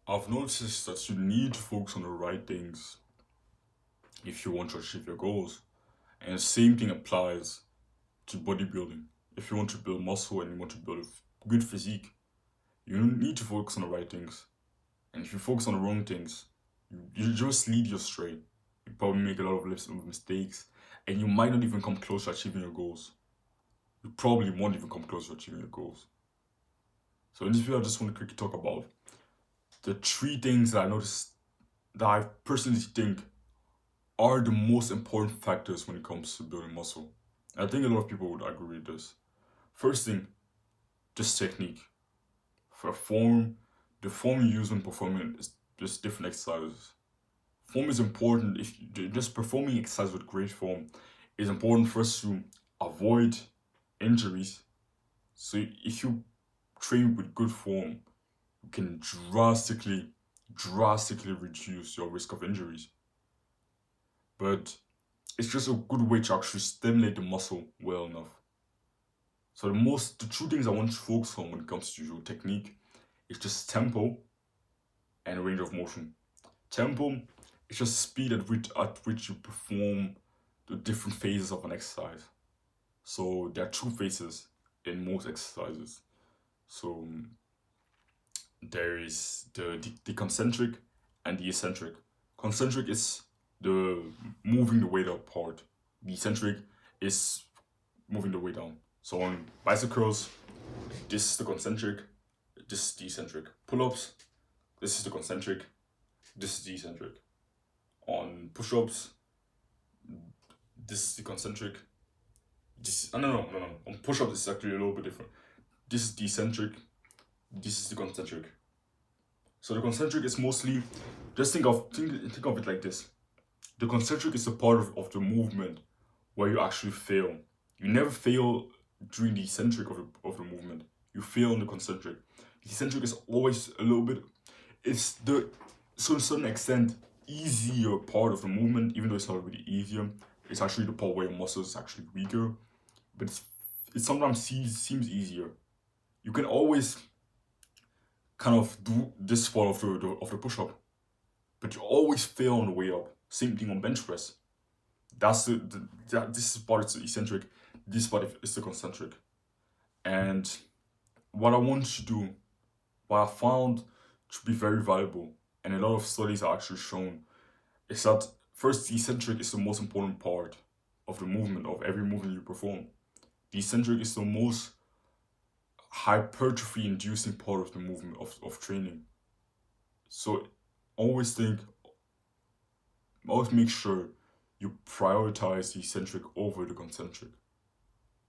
I've noticed that you need to focus on the right things if you want to achieve your goals. And the same thing applies to bodybuilding. If you want to build muscle and you want to build a good physique, you need to focus on the right things. And if you focus on the wrong things, you just lead you astray. You probably make a lot of mistakes, and you might not even come close to achieving your goals. You probably won't even come close to achieving your goals. So in this video, I just want to quickly talk about the three things that I noticed that I personally think are the most important factors when it comes to building muscle. I think a lot of people would agree with this. First thing, just technique. For form, the form you use when performing is just different exercises. Form is important. If you just performing exercise with great form is important for us to avoid injuries. So if you train with good form, you can drastically reduce your risk of injuries. But it's just a good way to actually stimulate the muscle well enough. So the two things I want to focus on when it comes to your technique is just tempo and range of motion. Tempo is just speed at which you perform the different phases of an exercise. So there are two phases in most exercises. So there is the concentric and the eccentric. Concentric is the moving the weight up part. The eccentric is moving the weight down. So on bicycles, this is the concentric, this is the eccentric. Pull-ups, this is the concentric, this is the eccentric. On push-ups, this is the concentric. No. On push-ups, it's actually a little bit different. This is the eccentric, this is the concentric. So the concentric is mostly, just think of it like this. The concentric is the part of the movement where you actually fail. You never fail during the eccentric of the movement. You fail in the concentric. The eccentric is always a little bit, it's to a certain extent, easier part of the movement, even though it's not really easier. It's actually the part where your muscles is actually weaker, but it sometimes seems easier. You can always kind of do this part of the push-up, but you always fail on the way up. Same thing on bench press. This is part of the eccentric, this part is the concentric. And what I want to do, what I found to be very valuable, and a lot of studies are actually shown, is that first, the eccentric is the most important part of the movement, of every movement you perform. The eccentric is the most hypertrophy inducing part of the movement of training. So always make sure you prioritize the eccentric over the concentric.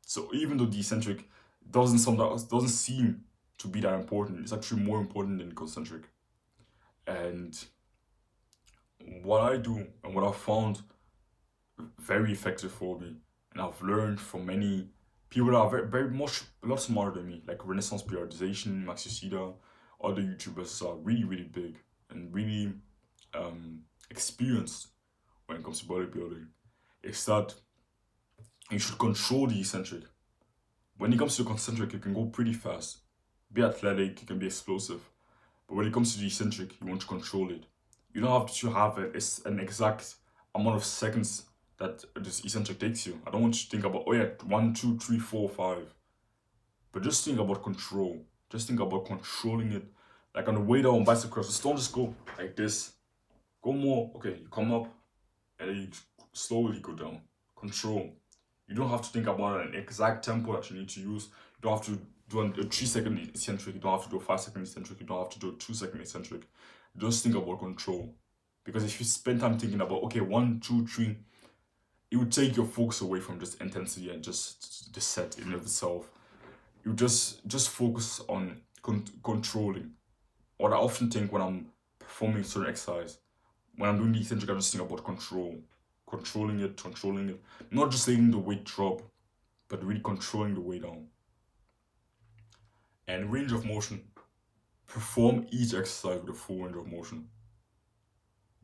So even though the eccentric doesn't seem to be that important, it's actually more important than the concentric. And what I do and what I found very effective for me, and I've learned from many people that are a lot smarter than me, like Renaissance Periodization, Max Yoshida, other YouTubers are really big and really experienced when it comes to bodybuilding, is that you should control the eccentric. When it comes to the concentric, you can go pretty fast, be athletic, you can be explosive. But when it comes to the eccentric, you want to control it. You don't have to have an exact amount of seconds that this eccentric takes you. I don't want you to think about, 1, 2, 3, 4, 5. But just think about control. Just think about controlling it. Like on the way down on bicycles, just don't just go like this. Go more, okay, you come up, and then you slowly go down. Control. You don't have to think about an exact tempo that you need to use. You don't have to do a 3-second eccentric. You don't have to do a 5-second eccentric. You don't have to do a 2-second eccentric. Just think about control. Because if you spend time thinking about, 1, 2, 3, it would take your focus away from just intensity and just the set in of itself. You just focus on controlling. What I often think when I'm performing certain exercise, when I'm doing the eccentric, I just think about control. Controlling it. Not just letting the weight drop, but really controlling the weight down. And range of motion. Perform each exercise with a full range of motion.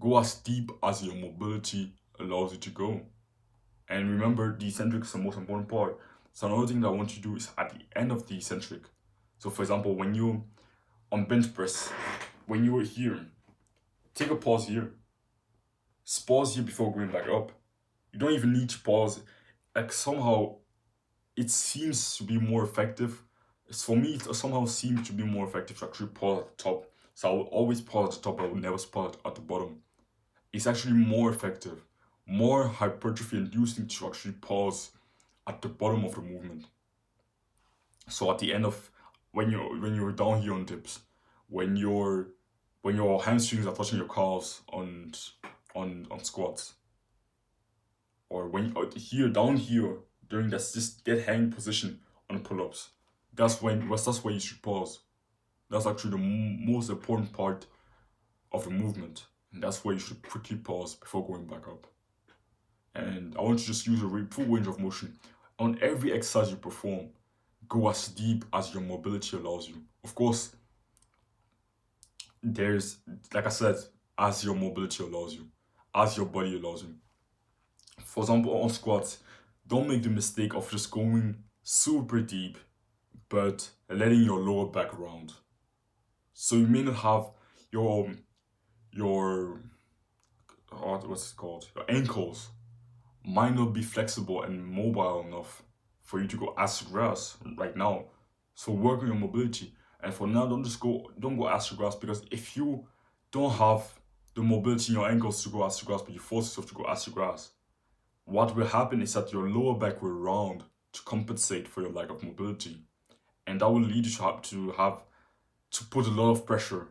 Go as deep as your mobility allows you to go. And remember, the eccentric is the most important part. So another thing that I want you to do is at the end of the eccentric. So for example, when you on bench press, when you're here, take a pause here. Pause here before going back up. You don't even need to pause. Like somehow it seems to be more effective. For me, it somehow seems to be more effective to actually pause at the top. So I will always pause at the top, I will never pause at the bottom. It's actually more effective, more hypertrophy inducing to actually pause at the bottom of the movement. So at the end of when you're down here on dips, when your hamstrings are touching your calves on squats, or when here down here during this dead hang position on pull-ups, that's when you should pause. That's actually the most important part of the movement, and that's where you should quickly pause before going back up. And I want you to just use a full range of motion on every exercise you perform. Go as deep as your mobility allows you. Of course, there's, like I said, as your mobility allows you, as your body allows you. For example, on squats, don't make the mistake of just going super deep but letting your lower back round. So you may not have your what's it called? Your ankles might not be flexible and mobile enough for you to go ass to grass right now. So work on your mobility. And for now, don't go ass to grass, because if you don't have the mobility in your ankles to go ass to grass, but you force yourself to go ass to grass, what will happen is that your lower back will round to compensate for your lack of mobility. And that will lead you to put a lot of pressure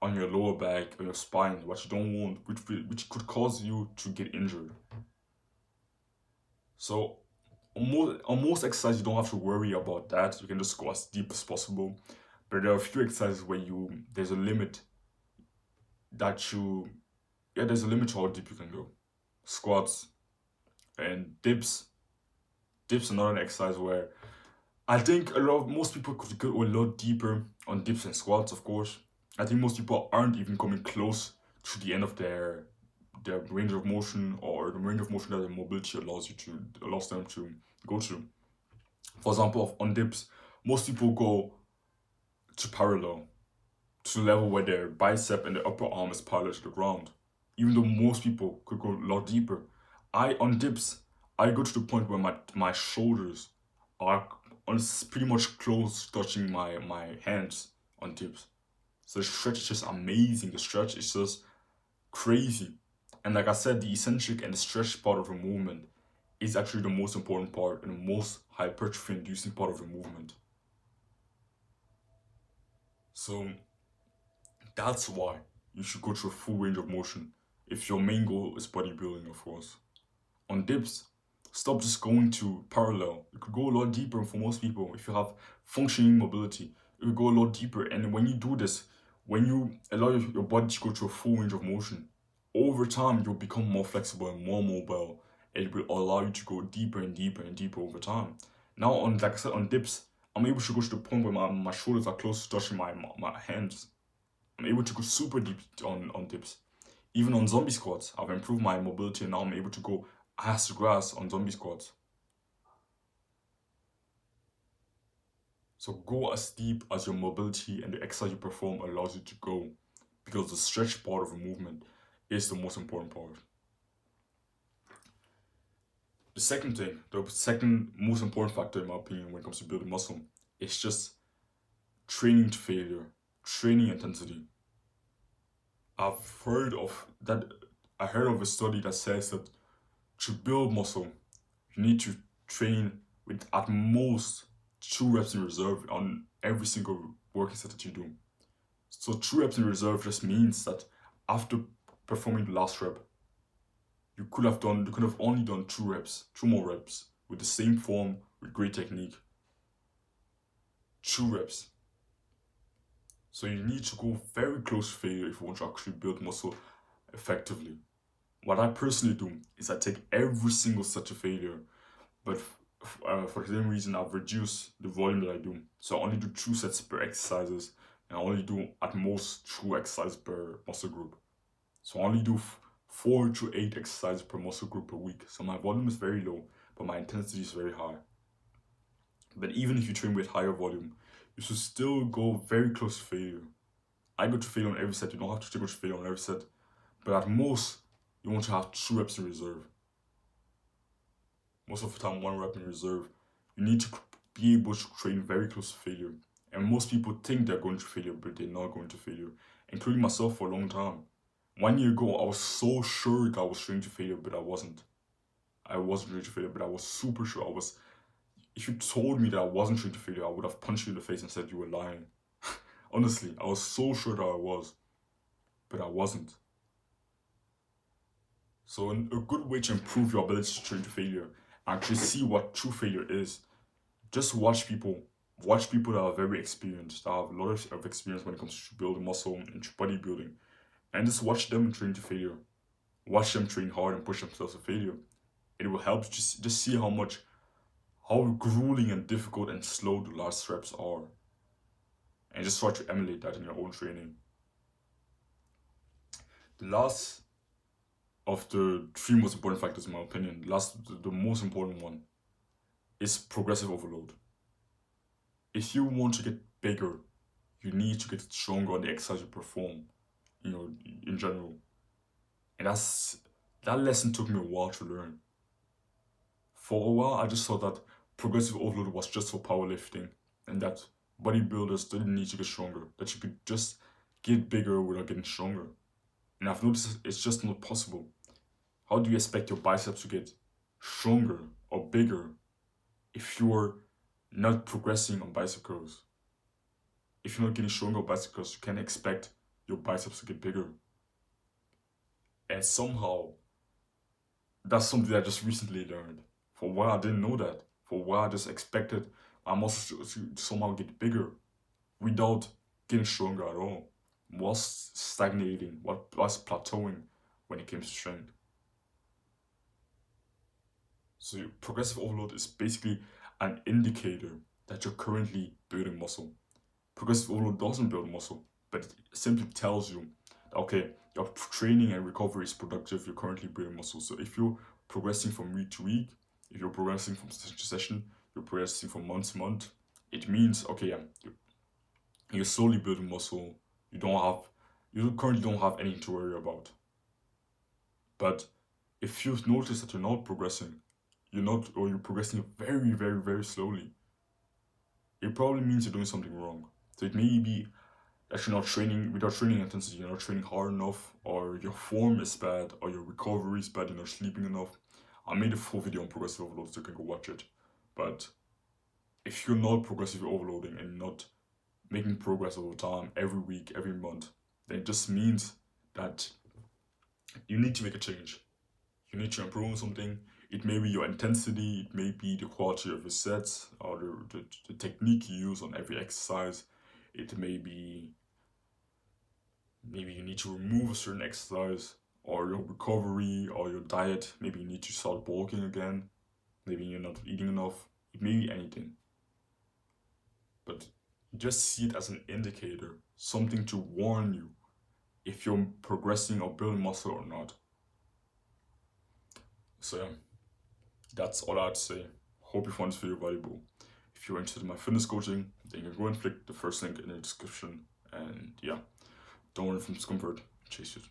on your lower back or your spine, what you don't want, which could cause you to get injured. So on most exercises, you don't have to worry about that. You can just go as deep as possible. But there are a few exercises where there's a limit that you yeah, there's a limit to how deep you can go. Squats and dips. Dips are not an exercise where I think most people could go a lot deeper on dips and squats, of course. I think most people aren't even coming close to the end of their range of motion, or the range of motion that their mobility allows them to go to. For example, on dips, most people go to parallel, to the level where their bicep and their upper arm is parallel to the ground. Even though most people could go a lot deeper. On dips, I go to the point where my shoulders are pretty much close touching my hands on dips. So the stretch is just amazing. The stretch is just crazy. And like I said, the eccentric and the stretch part of the movement is actually the most important part and the most hypertrophy inducing part of the movement. So that's why you should go through a full range of motion if your main goal is bodybuilding, of course. On dips, stop just going to parallel. You could go a lot deeper for most people. If you have functioning mobility, you could go a lot deeper. And when you do this, when you allow your body to go through a full range of motion, over time you'll become more flexible and more mobile. And it will allow you to go deeper and deeper and deeper over time. Now, like I said, on dips, I'm able to go to the point where my shoulders are close to touching my hands. I'm able to go super deep on dips. Even on zombie squats, I've improved my mobility, and now I'm able to go ass to grass on zombie squats. So go as deep as your mobility and the exercise you perform allows you to go, because the stretch part of the movement is the most important part. The second most important factor in my opinion when it comes to building muscle is just training to failure, training intensity. I've heard of that. I heard of a study that says that to build muscle, you need to train with at most 2 reps in reserve on every single working set that you do. So 2 reps in reserve just means that after performing the last rep, you could have only done 2 reps, 2 more reps with the same form, with great technique. 2 reps. So you need to go very close to failure if you want to actually build muscle effectively. What I personally do is I take every single set to failure, but for the same reason I've reduced the volume that I do. So I only do 2 sets per exercises, and I only do at most 2 exercises per muscle group. So I only do 4 to 8 exercises per muscle group per week. So my volume is very low, but my intensity is very high. But even if you train with higher volume, you should still go very close to failure. I go to failure on every set. You don't have to go to failure on every set. But at most, you want to have 2 reps in reserve. Most of the time, 1 rep in reserve. You need to be able to train very close to failure. And most people think they're going to failure, but they're not going to failure, including myself for a long time. 1 year ago, I was so sure that I was training to failure, but I wasn't. I wasn't training to failure, but I was super sure I was. If you told me that I wasn't training to failure, I would have punched you in the face and said you were lying. Honestly, I was so sure that I was, but I wasn't. So a good way to improve your ability to train to failure, actually see what true failure is, just watch people that are very experienced, that have a lot of experience when it comes to building muscle and bodybuilding, and just watch them train to failure. Watch them train hard and push themselves to failure. It will help just see how grueling and difficult and slow the last reps are, and just try to emulate that in your own training. The last of the 3 most important factors, in my opinion, the most important one, is progressive overload. If you want to get bigger, you need to get stronger on the exercise you perform, in general. And that lesson took me a while to learn. For a while, I just thought that progressive overload was just for powerlifting, and that bodybuilders didn't need to get stronger, that you could just get bigger without getting stronger. And I've noticed it's just not possible. How do you expect your biceps to get stronger or bigger if you're not progressing on bicep curls? If you're not getting stronger on bicep curls, you can't expect your biceps to get bigger. And somehow, that's something I just recently learned. For a while, I didn't know that. For a while, I just expected my muscles to somehow get bigger without getting stronger at all. Was stagnating, was plateauing when it came to strength. So progressive overload is basically an indicator that you're currently building muscle. Progressive overload doesn't build muscle, but it simply tells you that, okay, your training and recovery is productive, you're currently building muscle. So if you're progressing from week to week, if you're progressing from session to session, you're progressing from month to month, it means, okay, yeah, you're slowly building muscle. You currently don't have anything to worry about. But if you've noticed that you're not progressing, you're progressing very, very, very slowly, it probably means you're doing something wrong. So it may be that you're not training without training intensity, you're not training hard enough, or your form is bad, or your recovery is bad, you're not sleeping enough. I made a full video on progressive overload, so you can go watch it. But if you're not progressively overloading and not making progress over time, every week, every month, then it just means that you need to make a change. You need to improve on something. It may be your intensity, it may be the quality of your sets, or the technique you use on every exercise. It may be, maybe you need to remove a certain exercise, or your recovery, or your diet. Maybe you need to start bulking again. Maybe you're not eating enough. It may be anything. But just see it as an indicator, something to warn you if you're progressing or building muscle or not. So yeah, that's all I had to say. Hope you found this video valuable. If you're interested in my fitness coaching, then you can go and click the first link in the description. And yeah, don't run from discomfort, chase it.